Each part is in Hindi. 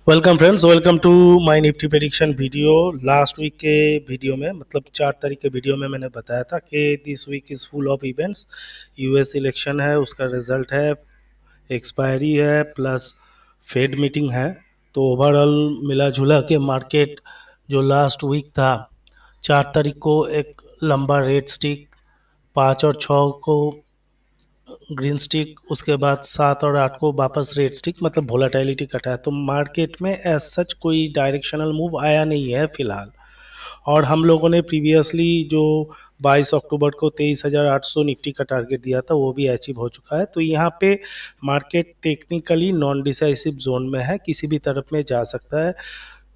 Welcome friends, welcome to my nifty prediction video. Last week के वीडियो में मतलब 4 तारीख के वीडियो में मैंने बताया था कि this week is full of events. US election है, उसका रिजल्ट है, एक्सपायरी है, प्लस फेड मीटिंग है। तो ओवरऑल मिला जुला के मार्केट जो लास्ट वीक था, 4 तारीख को एक लंबा रेड स्टिक, 5 और 6 को ग्रीन स्टिक, उसके बाद 7 और 8 को वापस रेड स्टिक, मतलब वोलाटिलिटी कटा है। तो मार्केट में एज सच कोई डायरेक्शनल मूव आया नहीं है फिलहाल। और हम लोगों ने प्रीवियसली जो 22 अक्टूबर को 23,800 निफ्टी का टारगेट दिया था वो भी अचीव हो चुका है। तो यहाँ पे market technically non decisive zone में है, किसी भी तरफ में जा सकता है।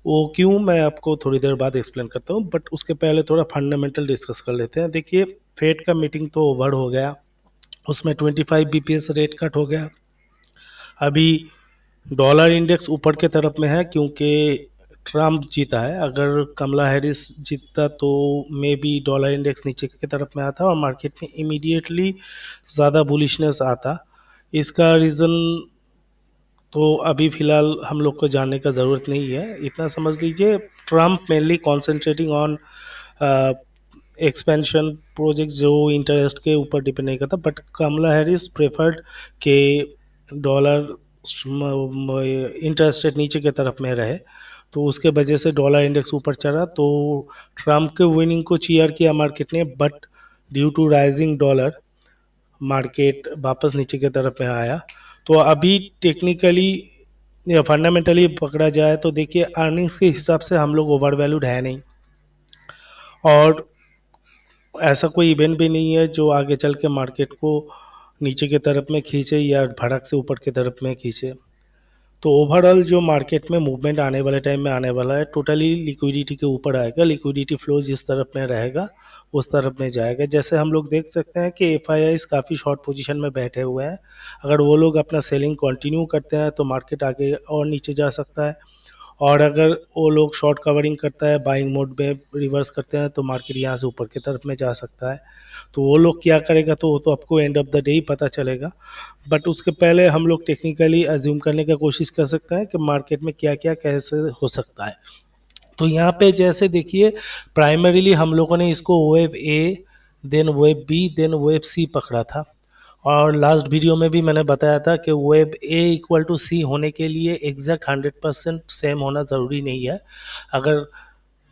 वो क्यों, मैं आपको थोड़ी देर बाद एक्सप्लेन करता हूँ, बट उसके पहले थोड़ा फंडामेंटल डिस्कस कर लेते हैं। देखिए, फेड का मीटिंग तो ओवर हो गया, उसमें 25 बीपीएस रेट कट हो गया। अभी डॉलर इंडेक्स ऊपर के तरफ में है क्योंकि ट्रम्प जीता है। अगर कमला हैरिस जीतता तो मे बी डॉलर इंडेक्स नीचे की तरफ में आता और मार्केट में इमीडिएटली ज़्यादा बुलिशनेस आता। इसका रीज़न तो अभी फ़िलहाल हम लोग को जानने का ज़रूरत नहीं है, इतना समझ लीजिए Trump mainly concentrating on expansion project जो इंटरेस्ट के ऊपर डिपेंड नहीं करता, बट कमला हैरिस प्रेफर्ड के डॉलर इंटरेस्ट रेट नीचे की तरफ में रहे, तो उसके वजह से डॉलर इंडेक्स ऊपर चढ़ा। तो ट्रम्प के विनिंग को चीयर किया मार्केट ने, but due to rising dollar market वापस नीचे की तरफ में आया। तो अभी टेक्निकली या फंडामेंटली पकड़ा जाए तो देखिए, अर्निंग्स के हिसाब से हम लोग ओवर वैल्यूड है नहीं, और ऐसा कोई इवेंट भी नहीं है जो आगे चल के मार्केट को नीचे की तरफ में खींचे या भड़क से ऊपर की तरफ में खींचे। तो ओवरऑल जो मार्केट में मूवमेंट आने वाले टाइम में आने वाला है, टोटली लिक्विडिटी के ऊपर आएगा। लिक्विडिटी फ्लो जिस तरफ में रहेगा उस तरफ में जाएगा। जैसे हम लोग देख सकते हैं कि एफआईआईज काफ़ी शॉर्ट पोजीशन में बैठे हुए हैं। अगर वो लोग अपना सेलिंग कंटिन्यू करते हैं तो मार्केट आगे और नीचे जा सकता है, और अगर वो लोग शॉर्ट कवरिंग करता है, बाइंग मोड में रिवर्स करते हैं, तो मार्केट यहाँ से ऊपर की तरफ में जा सकता है। तो वो लोग क्या करेगा तो वो तो आपको एंड ऑफ द डे ही पता चलेगा। बट उसके पहले हम लोग टेक्निकली अज्यूम करने का कोशिश कर सकते हैं कि मार्केट में क्या क्या कैसे हो सकता है। तो यहाँ पे जैसे देखिए, प्राइमरीली हम लोगों ने इसको web A, then web B, then web C पकड़ा था। और लास्ट वीडियो में भी मैंने बताया था कि वेब ए इक्वल टू सी होने के लिए एग्जैक्ट 100% सेम होना ज़रूरी नहीं है। अगर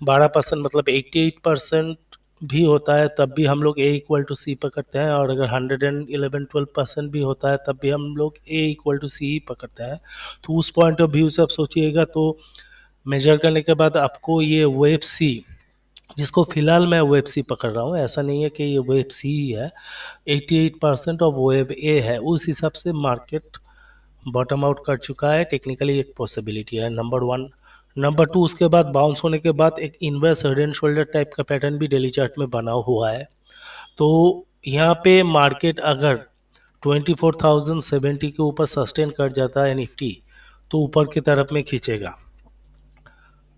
12% मतलब 88% भी होता है तब भी हम लोग ए इक्वल टू सी पकड़ते हैं, और अगर 111-12% भी होता है तब भी हम लोग ए इक्वल टू सी ही पकड़ते हैं। तो उस पॉइंट ऑफ व्यू से आप सोचिएगा तो मेजर करने के बाद आपको ये वेब सी, जिसको फिलहाल मैं वेब सी पकड़ रहा हूँ, ऐसा नहीं है कि ये वेब सी ही है, 88% ऑफ वेब ए है, उस हिसाब से मार्केट बॉटम आउट कर चुका है। टेक्निकली एक पॉसिबिलिटी है, नंबर वन। नंबर टू, उसके बाद बाउंस होने के बाद एक inverse head and shoulder type का पैटर्न भी डेली चार्ट में बना हुआ है। तो यहाँ पे मार्केट अगर 24,070 के ऊपर सस्टेन कर जाता है निफ्टी, तो ऊपर की तरफ में खींचेगा,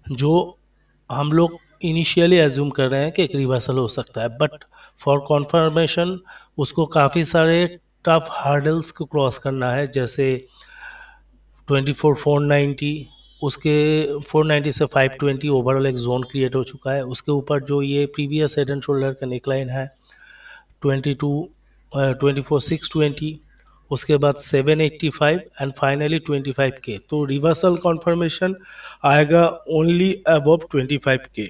जो हम लोग इनिशियली एज्यूम कर रहे हैं कि एक रिवर्सल हो सकता है। बट फॉर कॉन्फर्मेशन उसको काफ़ी सारे टफ हार्डल्स को क्रॉस करना है, जैसे 24,490, उसके 490 से 520 ओवरऑल एक जोन क्रिएट हो चुका है। उसके ऊपर जो ये प्रीवियस हेड एंड शोल्डर का नेकलाइन है 24,620, उसके बाद 785 एंड फाइनली 25K। तो रिवर्सल कॉन्फर्मेशन आएगा ओनली अबव 25K।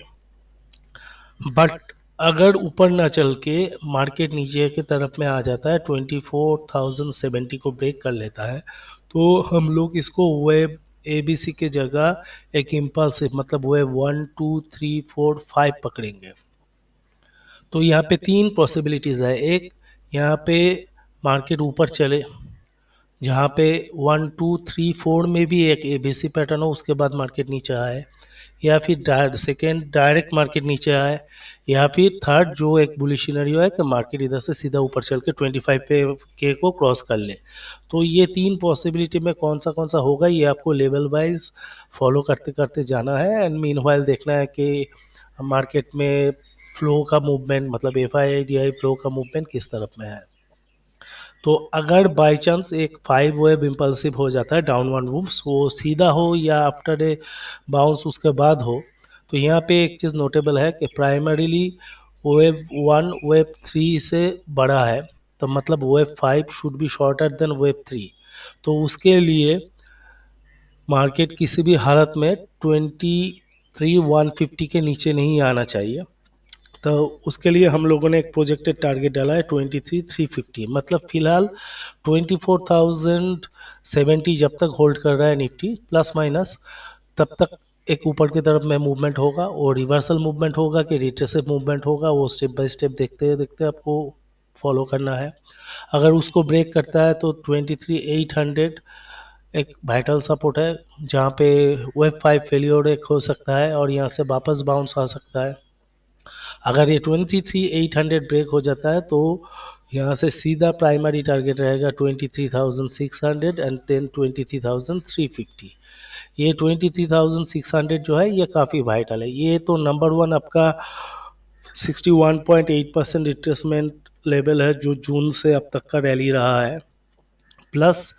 बट अगर ऊपर ना चल के मार्केट नीचे की तरफ में आ जाता है, 24,070 को ब्रेक कर लेता है, तो हम लोग इसको वेब ABC के जगह एक इम्पल्सिव मतलब वेब 1 2 3 4 5 पकड़ेंगे। तो यहाँ पे 3 पॉसिबिलिटीज़ है। एक, यहाँ पे मार्केट ऊपर चले, जहाँ पे 1 2 3 4 में भी एक ABC पैटर्न हो, उसके बाद मार्केट नीचे आए, या फिर सेकेंड डायरेक्ट मार्केट नीचे आए, या फिर थर्ड जो एक बुलिश सिनेरियो है कि मार्केट इधर से सीधा ऊपर चल के 25 पे के को क्रॉस कर ले। तो ये 3 पॉसिबिलिटी में कौन सा होगा, ये आपको लेवल वाइज फॉलो करते करते जाना है, एंड मीनवाइल देखना है कि मार्केट में फ्लो का मूवमेंट, मतलब FII DI फ्लो का मूवमेंट किस तरफ में है। तो अगर बाय चांस एक 5 वेव इम्पल्सिव हो जाता है डाउनवर्ड मूव्स, वो सीधा हो या आफ्टर ए बाउंस उसके बाद हो, तो यहाँ पे एक चीज़ नोटेबल है कि प्राइमरीली वेव 1 वेव 3 से बड़ा है, तो मतलब wave 5 should be shorter than wave 3। तो उसके लिए मार्केट किसी भी हालत में 23,150 के नीचे नहीं आना चाहिए। तो उसके लिए हम लोगों ने एक प्रोजेक्टेड टारगेट डाला है 23,350, मतलब फिलहाल 24,070 जब तक होल्ड कर रहा है निफ्टी प्लस माइनस, तब तक एक ऊपर की तरफ में मूवमेंट होगा, और रिवर्सल मूवमेंट होगा कि रिट्रेसिव मूवमेंट होगा, वो स्टेप बाय स्टेप देखते देखते आपको फॉलो करना है। अगर उसको ब्रेक करता है तो 23,800 एक वाइटल सपोर्ट है, जहाँ पे वेब 5 फेलियर एक हो सकता है और यहाँ से वापस बाउंस आ सकता है। अगर ये 23,800 ब्रेक हो जाता है तो यहाँ से सीधा प्राइमरी टारगेट रहेगा 23,600 एंड देन 23,350। ये 23,600 जो है ये काफ़ी वाइटल है। ये तो नंबर वन आपका 61.8% रिट्रेसमेंट लेवल है जो जून से अब तक का रैली रहा है, प्लस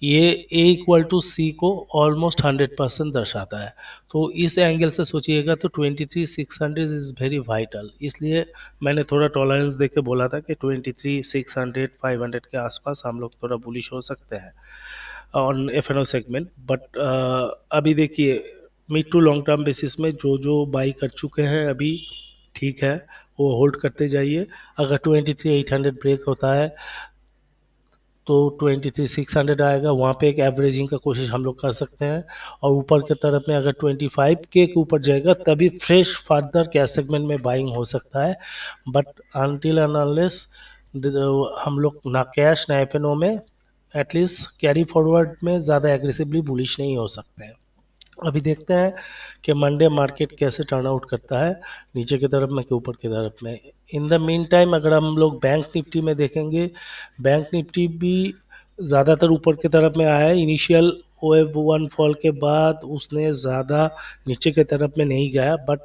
ये A=C को ऑलमोस्ट 100% दर्शाता है। तो इस एंगल से सोचिएगा तो 23,600 इज़ वेरी वाइटल, इसलिए मैंने थोड़ा टॉलरेंस दे के बोला था कि 23,600 500 के आसपास हम लोग थोड़ा बुलिश हो सकते हैं ऑन एफ सेगमेंट। बट अभी देखिए mid to long term basis में जो जो बाई कर चुके हैं अभी ठीक है, वो होल्ड करते जाइए। अगर 23,800 ब्रेक होता है तो 23,600 आएगा, वहाँ पे एक एवरेजिंग का कोशिश हम लोग कर सकते हैं। और ऊपर की तरफ में अगर 25 के ऊपर जाएगा तभी फ्रेश फर्दर कैश सेगमेंट में बाइंग हो सकता है। बट अनटिल एंड अनलेस हम लोग ना कैश ना एफ में एटलीस्ट कैरी फॉरवर्ड में ज़्यादा एग्रेसिवली बुलिश नहीं हो सकते हैं। अभी देखते हैं कि मंडे मार्केट कैसे टर्न आउट करता है, नीचे की तरफ में कि ऊपर की तरफ में। इन द मीन टाइम अगर हम लोग बैंक निफ्टी में देखेंगे, बैंक निफ्टी भी ज़्यादातर ऊपर की तरफ में आया है। इनिशियल वेव 1 फॉल के बाद उसने ज़्यादा नीचे की तरफ में नहीं गया, बट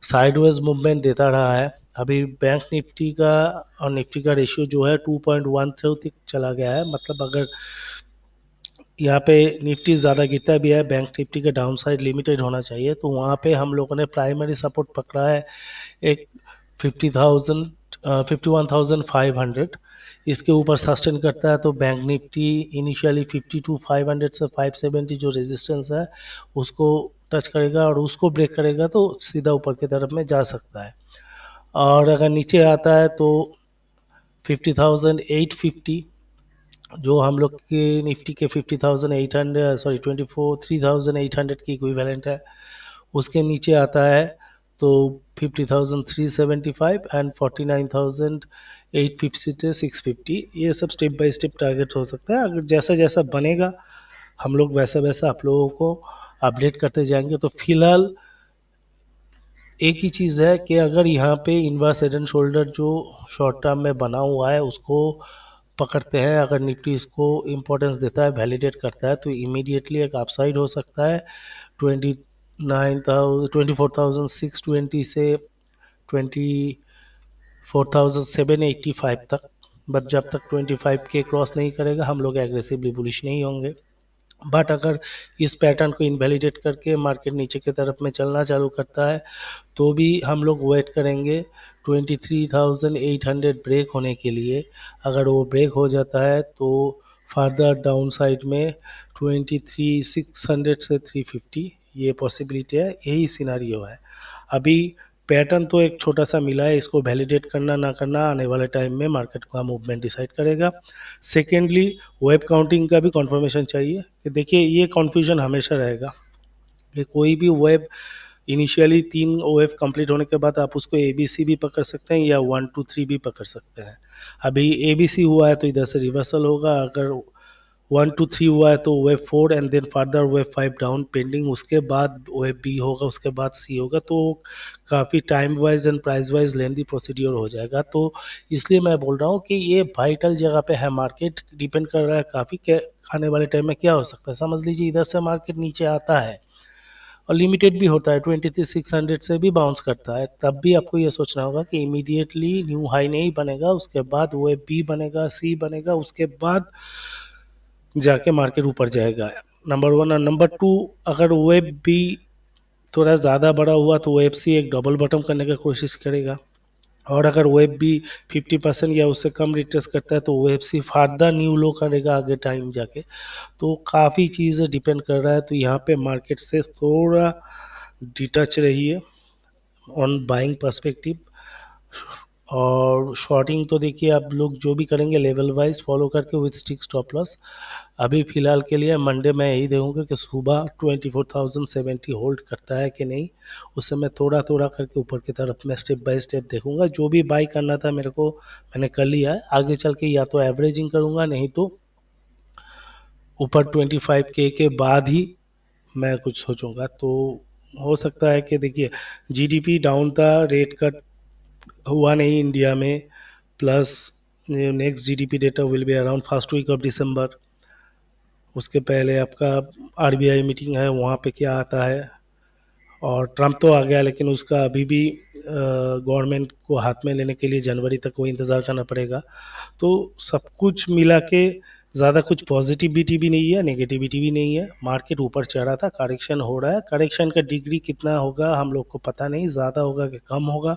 साइडवेज मूवमेंट देता रहा है। अभी बैंक निफ्टी का और निफ्टी का रेशियो जो है 2.13 तक चला गया है, मतलब अगर यहाँ पे निफ्टी ज़्यादा गिरता भी है, बैंक निफ्टी का डाउन साइड लिमिटेड होना चाहिए, तो वहाँ पे हम लोगों ने प्राइमरी सपोर्ट पकड़ा है एक 50,000 51,500। इसके ऊपर सस्टेन करता है तो बैंक निफ्टी इनिशियली 52,500 से 570 जो रेजिस्टेंस है उसको टच करेगा, और उसको ब्रेक करेगा तो सीधा ऊपर की तरफ में जा सकता है। और अगर नीचे आता है तो 50,850 जो हम लोग के निफ्टी के 50,800 सॉरी 3,800 की इक्विवेलेंट है, उसके नीचे आता है तो 50,375 एंड 49,850 से 650। ये सब स्टेप बाय स्टेप टारगेट हो सकता है। अगर जैसा जैसा बनेगा हम लोग वैसा वैसा आप लोगों को अपडेट करते जाएंगे। तो फिलहाल एक ही चीज़ है कि अगर यहाँ पे इनवर्स हेड एंड शोल्डर जो शॉर्ट टर्म में बना हुआ है उसको पकड़ते हैं, अगर निफ्टी इसको इम्पोर्टेंस देता है, वैलिडेट करता है, तो इमीडिएटली एक अपसाइड हो सकता है 24,620 से 24,785 तक। बट जब तक 25 के क्रॉस नहीं करेगा हम लोग एग्रेसिवली बुलिश नहीं होंगे। बट अगर इस पैटर्न को इनवैलिडेट करके मार्केट नीचे की तरफ में चलना चालू करता है तो भी हम लोग वेट करेंगे 23,800 ब्रेक होने के लिए। अगर वो ब्रेक हो जाता है तो फर्दर डाउन साइड में 23,600 से 350 ये पॉसिबिलिटी है, यही सिनारियो है। अभी पैटर्न तो एक छोटा सा मिला है, इसको वैलिडेट करना ना करना आने वाले टाइम में मार्केट का मूवमेंट डिसाइड करेगा। सेकेंडली वेब काउंटिंग का भी कंफर्मेशन चाहिए कि देखिए ये कन्फ्यूजन हमेशा रहेगा कि कोई भी वेब इनिशियली 3 वेव कंप्लीट होने के बाद आप उसको ABC भी पकड़ सकते हैं या 1 2 3 भी पकड़ सकते हैं। अभी ABC हुआ है तो इधर से रिवर्सल होगा, अगर 1 2 3 हुआ है तो wave 4 and then further wave 5 down pending, उसके बाद वेब B होगा, उसके बाद C होगा, तो काफ़ी time wise and price wise lengthy procedure हो जाएगा। तो इसलिए मैं बोल रहा हूँ कि ये वाइटल जगह पे है, मार्केट डिपेंड कर रहा है काफ़ी, आने वाले टाइम में क्या हो सकता है। समझ लीजिए इधर से मार्केट नीचे आता है और लिमिटेड भी होता है, 23,600 से भी बाउंस करता है, तब भी आपको ये सोचना होगा कि इमीडिएटली न्यू हाई नहीं बनेगा, उसके बाद वो बी बनेगा, सी बनेगा, उसके बाद जाके मार्केट ऊपर जाएगा। Number one. और नंबर टू, अगर वेब बी थोड़ा ज़्यादा बड़ा हुआ तो वेब सी एक डबल बॉटम करने की कोशिश करेगा, और अगर वेब भी 50% या उससे कम रिट्रेस करता है तो वेब सी फर्दर न्यू लो करेगा आगे टाइम जाके। तो काफ़ी चीज़ें डिपेंड कर रहा है, तो यहाँ पे मार्केट से थोड़ा डिटच रहिए ऑन बाइंग पर्सपेक्टिव। और शॉर्टिंग तो देखिए आप लोग जो भी करेंगे लेवल वाइज फॉलो करके विथ स्टिक स्टॉप लॉस। अभी फ़िलहाल के लिए मंडे मैं यही देखूँगा कि सुबह 24,070 होल्ड करता है कि नहीं, उससे मैं थोड़ा थोड़ा करके ऊपर की तरफ मैं स्टेप बाय स्टेप देखूँगा। जो भी बाई करना था मेरे को मैंने कर लिया है, आगे चल के या तो एवरेजिंग करूँगा, नहीं तो ऊपर 25K के बाद ही मैं कुछ सोचूंगा। तो हो सकता है कि देखिए जीडीपी डाउन था, रेट कट हुआ नहीं इंडिया में, plus next GDP data will be around first week of December. उसके पहले आपका आरबीआई मीटिंग है, वहाँ पे क्या आता है। और ट्रम्प तो आ गया, लेकिन उसका अभी भी गवर्नमेंट को हाथ में लेने के लिए जनवरी तक वो इंतज़ार करना पड़ेगा। तो सब कुछ मिला के ज़्यादा कुछ पॉजिटिविटी भी नहीं है, नेगेटिविटी भी नहीं है। मार्केट ऊपर चढ़ा था, करेक्शन हो रहा है, करेक्शन का डिग्री कितना होगा हम लोग को पता नहीं, ज़्यादा होगा कि कम होगा,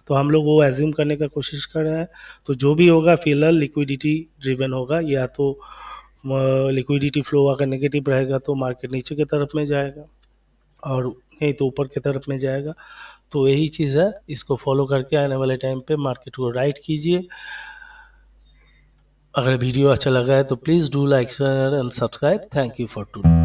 तो हम लोग वो एज्यूम करने का कोशिश कर रहे हैं। तो जो भी होगा फिलहाल लिक्विडिटी ड्रिवन होगा, या तो लिक्विडिटी फ्लो अगर नेगेटिव रहेगा तो मार्केट नीचे की तरफ में जाएगा, और नहीं तो ऊपर की तरफ में जाएगा। तो यही चीज़ है, इसको फॉलो करके आने वाले टाइम पे मार्केट को राइट कीजिए। अगर वीडियो अच्छा लगा है तो please do like share and subscribe. Thank you for today.